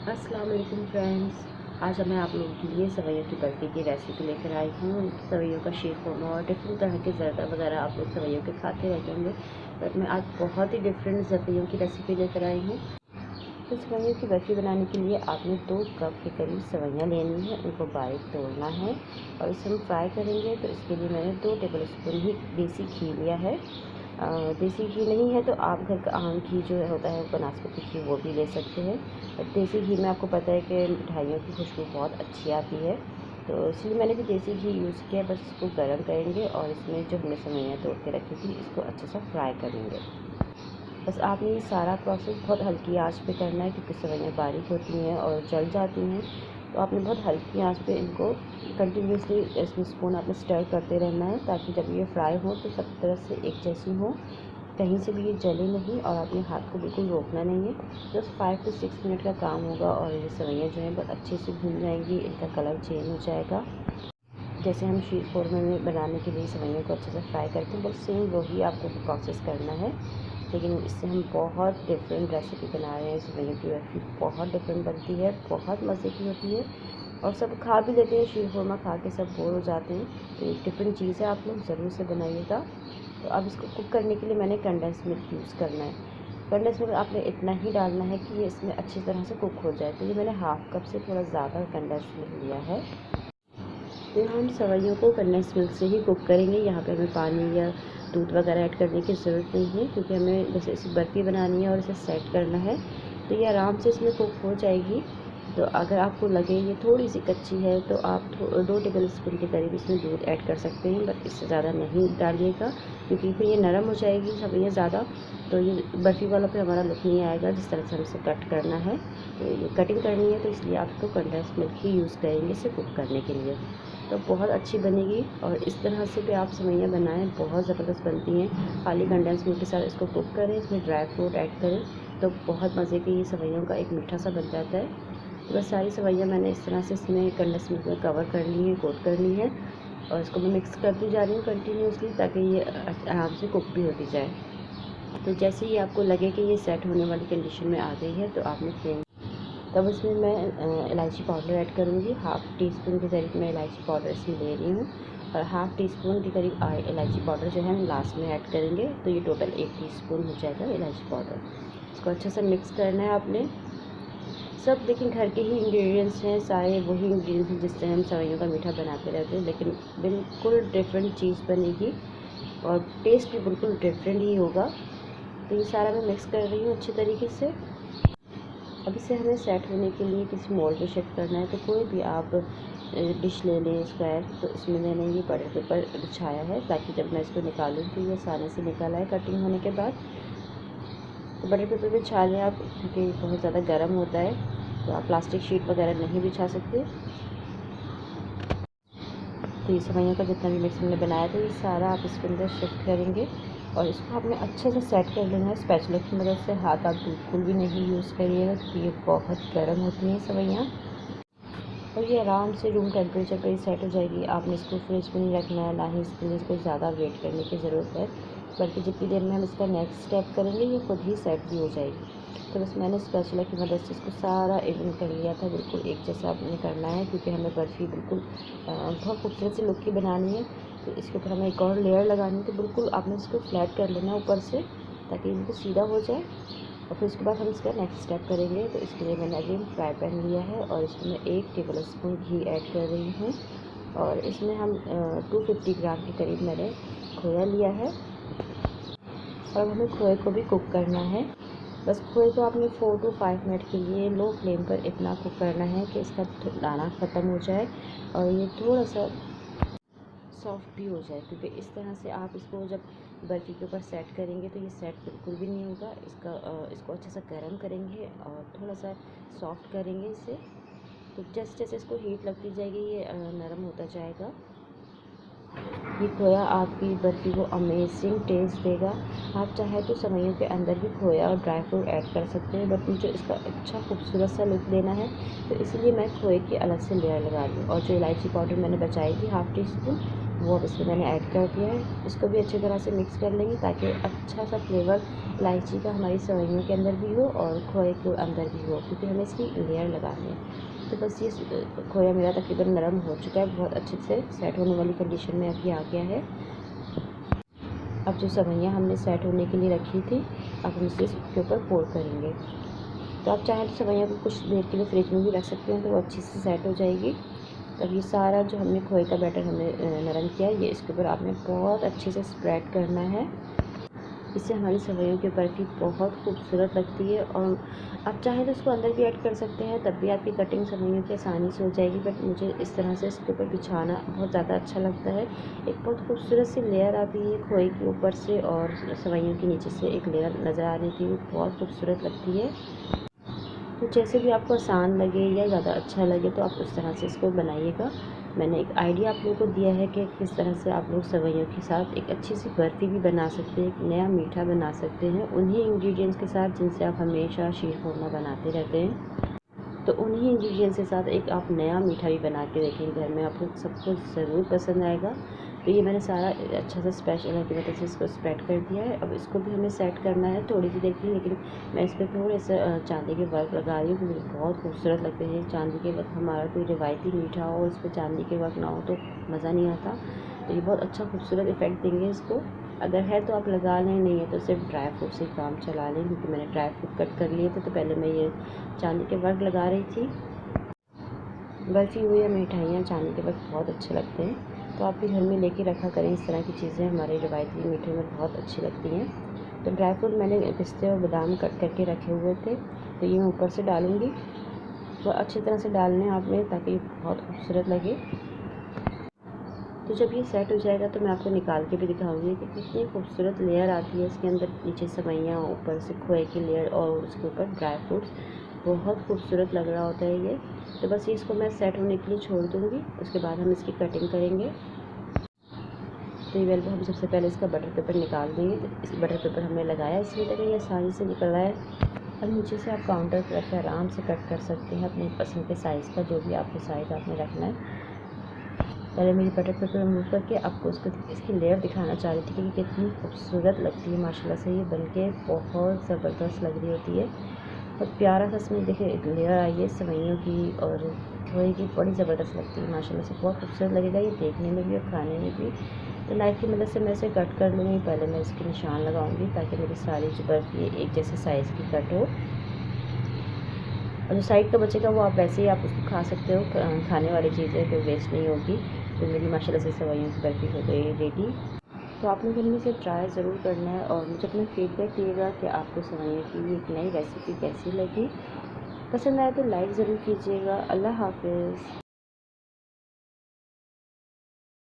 अस्सलाम वालेकुम फ्रेंड्स। आज मैं आप लोगों के लिए सेवइयों की बर्फ़ी की रेसिपी लेकर आई हूँ। सेवइयों का शीर खुरमा और डिफरेंट तरह के ज़र्दा वगैरह आप लोग सेवइयों के खाते रहते होंगे, बट मैं आज बहुत ही डिफरेंट सेवइयों की रेसिपी लेकर आई हूँ। तो सेवइयों की बर्फ़ी बनाने के लिए आपने 2 कप के करीब सेवइयाँ लेनी है, उनको बारीक तोड़ना है और इसे हम फ्राई करेंगे। तो इसके लिए मैंने 2 टेबल स्पून ही देसी घी लिया है। देसी घी नहीं है तो आप घर का आम घी जो होता है बनास्पति घी वो भी ले सकते हैं। बट देसी घी में आपको पता है कि मिठाइयों की खुशबू बहुत अच्छी आती है, तो इसलिए मैंने भी देसी घी यूज़ किया। बस इसको गर्म करेंगे और इसमें जो हमने सेवइयाँ तोड़ के रखी थी इसको अच्छे से फ्राई करेंगे। बस आपने ये सारा प्रोसेस बहुत हल्की आंच पे करना है, क्योंकि सेवइयाँ बारीक होती हैं और जल जाती हैं। तो आपने बहुत हल्की आंच पे इनको कंटिन्यूसली इसमें स्पून आपने स्टर करते रहना है, ताकि जब ये फ्राई हो तो सब तरफ से एक जैसी हो, कहीं से भी ये जले नहीं और अपने हाथ को बिल्कुल रोकना नहीं है। बस 5 से 6 मिनट का काम होगा और ये सेवइयाँ जो हैं बहुत अच्छे से भून जाएंगी, इनका कलर चेंज हो जाएगा। जैसे हम शीर खुरमे में बनाने के लिए सेवइयों को अच्छे से फ्राई करते हैं, बस सेम वही आपको प्रोसेस करना है। लेकिन इससे हम बहुत डिफरेंट रेसिपी बना रहे हैं। सेवइयों की बर्फ़ी बहुत डिफरेंट बनती है, बहुत मज़े की होती है और सब खा भी लेते हैं। शीर खुरमा खा के सब बोर हो जाते हैं, तो एक डिफरेंट चीज़ है, आप लोग ज़रूर से बनाइएगा। तो अब इसको कुक करने के लिए मैंने कंडेंस मिल्क यूज़ करना है। कंडेंस मिल्क आपने इतना ही डालना है कि ये इसमें अच्छी तरह से कुक हो जाए। तो ये मैंने हाफ़ कप से थोड़ा ज़्यादा कंडेंस मिल्क लिया है। तो हम सेवइयों को कंडेंस मिल्क से ही कुक करेंगे। यहाँ पे हमें पानी या दूध वगैरह ऐड करने की ज़रूरत नहीं है, क्योंकि हमें जैसे इसे बर्फ़ी बनानी है और इसे सेट करना है, तो ये आराम से इसमें कुक हो जाएगी। तो अगर आपको लगे ये थोड़ी सी कच्ची है तो आप 2 टेबल स्पून के करीब इसमें दूध ऐड कर सकते हैं, बट इससे ज़्यादा नहीं डालिएगा, क्योंकि फिर ये नरम हो जाएगी सेवइयाँ ज़्यादा, तो ये बर्फ़ी वाला पे हमारा लुक नहीं आएगा जिस तरह से हमें इसे कट करना है। तो ये कटिंग करनी है, तो इसलिए आपको कंडेंस मिल्क ही यूज़ करेंगे इसे कुक करने के लिए। तो बहुत अच्छी बनेगी और इस तरह से भी आप सेवइयाँ बनाएं, बहुत ज़बरदस्त बनती हैं। खाली कंडेंस मिल्क के साथ इसको कुक करें, इसमें ड्राई फ्रूट ऐड करें तो बहुत मज़े की ये सेवइयों का एक मीठा सा बन जाता है। तो बस सारी सेवइयाँ मैंने इस तरह से इसमें कंडेंस मिल्क में कवर कर ली है, कोट कर ली है और इसको मैं मिक्स करती जा रही हूँ कंटिन्यूसली, ताकि ये आराम से कुक भी होती जाए। तो जैसे ही आपको लगे कि ये सेट होने वाली कंडीशन में आ गई है, तो आपने फ्लेम तब इसमें मैं इलायची पाउडर ऐड करूँगी। हाफ़ टी स्पून के करीब मैं इलायची पाउडर इसमें ले रही हूँ और हाफ़ टी स्पून के करीब इलायची पाउडर जो है हम लास्ट में ऐड करेंगे, तो ये टोटल 1 टीस्पून हो जाएगा इलायची पाउडर। इसको अच्छे से मिक्स करना है आपने। सब देखिए घर के ही इंग्रेडिएंट्स हैं, सारे वही इंग्रेडिएंट्स हैं जिससे हम सेवइयों का मीठा बनाते रहते हैं, लेकिन बिल्कुल डिफरेंट चीज़ बनेगी और टेस्ट भी बिल्कुल डिफरेंट ही होगा। तो ये सारा मैं मिक्स कर रही हूँ अच्छे तरीके से। अब इसे हमें सेट होने के लिए किसी मोल्ड में शिफ्ट करना है, तो कोई भी आप डिश ले लें स्क्वायर। तो इसमें मैंने ये बटर पेपर बिछाया है, ताकि जब मैं इसको निकालूँ तो ये आसानी से निकल आए कटिंग होने के बाद। तो बटर पेपर बिछा लें आप, क्योंकि बहुत ज़्यादा गर्म होता है, तो आप प्लास्टिक शीट वगैरह नहीं बिछा सकते। तो ये सेवइयों का जितना भी मिक्स हमने बनाया था ये सारा आप इसके अंदर शिफ्ट करेंगे और इसको आपने अच्छे से सेट कर लेना है स्पैचुला की मदद से। हाथ आप बिल्कुल भी नहीं यूज़ करिएगा, क्योंकि ये बहुत गर्म होती हैं सेवइयाँ और ये आराम से रूम टेम्परेचर पर ही सेट हो जाएगी। आपने इसको फ्रिज में नहीं रखना है, ना ही इसके लिए कोई ज़्यादा वेट करने की ज़रूरत है, बल्कि जितनी देर में हम इसका नेक्स्ट स्टेप करेंगे ये खुद ही सेट भी हो जाएगी। तो बस मैंने स्पैचुला की मदद से इसको सारा इवन कर लिया था। बिल्कुल एक जैसा आपने करना है, क्योंकि हमें बर्फ़ी बिल्कुल बहुत खूबसूरत सी लुक की बनानी है। तो इसके ऊपर हमें एक और लेयर लगानी है, तो बिल्कुल आपने इसको फ्लैट कर लेना है ऊपर से, ताकि बिल्कुल सीधा हो जाए। और फिर उसके बाद हम इसका नेक्स्ट स्टेप करेंगे। तो इसके लिए मैंने अगेन फ्राई पैन लिया है और इसमें 1 टेबल स्पून घी ऐड कर रही हूँ और इसमें हम 250 ग्राम के करीब मैंने खोया लिया है और अब हमें खोए को भी कुक करना है। बस खोए को आपने 4 to 5 मिनट के लिए लो फ्लेम पर इतना कुक करना है कि इसका दाना ख़त्म हो जाए और ये थोड़ा सा सॉफ्ट भी हो जाए, क्योंकि इस तरह से आप इसको जब बर्फ़ी के ऊपर सेट करेंगे तो ये सेट बिल्कुल भी नहीं होगा। इसको अच्छे से गर्म करेंगे और थोड़ा सा सॉफ्ट करेंगे इसे। तो जैसे जैसे इसको हीट लगती जाएगी ये नरम होता जाएगा। ये खोया आपकी बर्फ़ी को अमेजिंग टेस्ट देगा। आप चाहे तो सेवइयों के अंदर भी खोया और ड्राई फ्रूट ऐड कर सकते हैं, बट मुझे इसका अच्छा खूबसूरत सा लुक देना है, तो इसलिए मैं खोए की अलग से लेयर लगा रही हूँ। और जो इलायची पाउडर मैंने बचाई थी हाफ़ टी स्पून, वो अब इसमें मैंने ऐड कर दिया है। इसको भी अच्छी तरह से मिक्स कर लेंगे ताकि अच्छा सा फ्लेवर इलायची का हमारी सेवइयों के अंदर भी हो और खोए के अंदर भी हो, क्योंकि हमें इसकी लेयर लगानी है। तो बस ये खोया मेरा तकरीबन नरम हो चुका है, बहुत अच्छे से सेट होने वाली कंडीशन में अभी आ गया है। अब जो सेवइयाँ हमने सेट होने के लिए रखी थी, अब हम इसे इसके ऊपर पोर करेंगे। तो आप चाहें तो सेवइयों को कुछ देर के लिए फ्रिज में भी रख सकते हैं, तो वो अच्छे से सेट हो जाएगी। तब ये सारा जो हमने खोए का बैटर हमने नरम किया है, ये इसके ऊपर आपने बहुत अच्छे से स्प्रेड करना है। इससे हमारी सेवइयों की बर्फ़ी बहुत खूबसूरत लगती है। और आप चाहें तो इसको अंदर भी ऐड कर सकते हैं, तब भी आपकी कटिंग सेवइयों की आसानी से हो जाएगी। बट मुझे इस तरह से इसके ऊपर बिछाना बहुत ज़्यादा अच्छा लगता है। एक बहुत खूबसूरत सी लेयर आती है खोए के ऊपर से, और सेवइयों के नीचे से एक लेयर नज़र आ रही थी, वो बहुत खूबसूरत लगती है। तो जैसे भी आपको आसान लगे या ज़्यादा अच्छा लगे तो आप उस तरह से इसको बनाइएगा। मैंने एक आइडिया आप लोगों को दिया है कि किस तरह से आप लोग सेवइयों के साथ एक अच्छी सी बर्फ़ी भी बना सकते हैं, एक नया मीठा बना सकते हैं उन्हीं इंग्रेडिएंट्स के साथ जिनसे आप हमेशा शीरखुरमा बनाते रहते हैं। तो उन्हीं इंग्रेडिएंट्स के साथ एक आप नया मीठा भी बना के देखें घर में, आपको सबको ज़रूर पसंद आएगा। तो ये मैंने सारा अच्छा सा स्पेशल की वजह से इसको स्प्रेड कर दिया है। अब इसको भी हमें सेट करना है थोड़ी सी देर के लिए, लेकिन मैं इस पर थोड़े से चांदी के वर्क लगा रही हूँ क्योंकि बहुत खूबसूरत लगते हैं। चांदी के वर्क, हमारा कोई रिवायती मीठा हो और इस पर चांदी के वर्क ना हो तो मज़ा नहीं आता। तो ये बहुत अच्छा खूबसूरत इफ़ेक्ट देंगे इसको। अगर है तो आप लगा लें, नहीं है तो सिर्फ ड्राई फ्रूट से काम चला लें, क्योंकि मैंने ड्राई फ्रूट कट कर लिए थे। तो पहले मैं ये चांदी के वर्क लगा रही थी। बर्फ़ी हुई या मिठाइयाँ चांदी के वर्क बहुत अच्छे लगते हैं, तो आप भी घर में लेके रखा करें। इस तरह की चीज़ें हमारे रिवायती मीठे में बहुत अच्छी लगती हैं। तो ड्राई फ्रूट मैंने पिस्ते और बादाम कट करके रखे हुए थे, तो ये मैं ऊपर से डालूँगी। तो अच्छी तरह से डालने आपने, ताकि ये बहुत खूबसूरत लगे। तो जब ये सेट हो जाएगा तो मैं आपको निकाल के भी दिखाऊंगी कि कितनी खूबसूरत लेयर आती है इसके अंदर। नीचे सेवइयाँ, ऊपर से खोए की लेयर और उसके ऊपर ड्राई फ्रूट्स, बहुत खूबसूरत लग रहा होता है ये। तो बस इसको मैं सेट होने के लिए छोड़ दूँगी, उसके बाद हम इसकी कटिंग करेंगे। तो ये वेल हम सबसे पहले इसका बटर पेपर निकाल देंगे। तो इस बटर पेपर हमने लगाया इसलिए ताकि ये आसानी से निकल रहा है। अब नीचे से आप काउंटर पर रख कर आराम से कट कर सकते हैं अपनी पसंद के साइज़ का, जो भी आपको साइज़ आपने रखना है। पहले मेरी बटर पेपर रिमूव करके आपको उसको इसकी लेयर दिखाना चाह रही थी कि कितनी खूबसूरत लगती है। माशाल्लाह से ये बनके बहुत ज़बरदस्त लग रही होती है। बहुत प्यारा सा इसमें देखिए एक लेयर आई है सेवइयों की और खोए की, बड़ी ज़बरदस्त लगती है माशाल्लाह से, बहुत खूबसूरत लगेगा ये देखने में भी और खाने में भी। तो नाइफ़ की मदद से मैं इसे कट कर लूँगी। पहले मैं इसके निशान लगाऊँगी ताकि मेरी सारी जो बर्फ़ी एक जैसे साइज़ की कट हो। और जो साइड का बचेगा वो आप वैसे ही आप उसको खा सकते हो, खाने वाली चीज़ है, कोई वेस्ट नहीं होगी। तो मेरी माशाल्लाह से सेवइयों की बर्फ़ी हो गई रेडी। तो आपने घर में इसे ट्राई ज़रूर करना है और मुझे अपना फीडबैक दिएगा कि आपको सेवइयों की एक नई रेसिपी कैसी लगी। पसंद आए तो लाइक ज़रूर कीजिएगा। अल्लाह हाफ़िज़।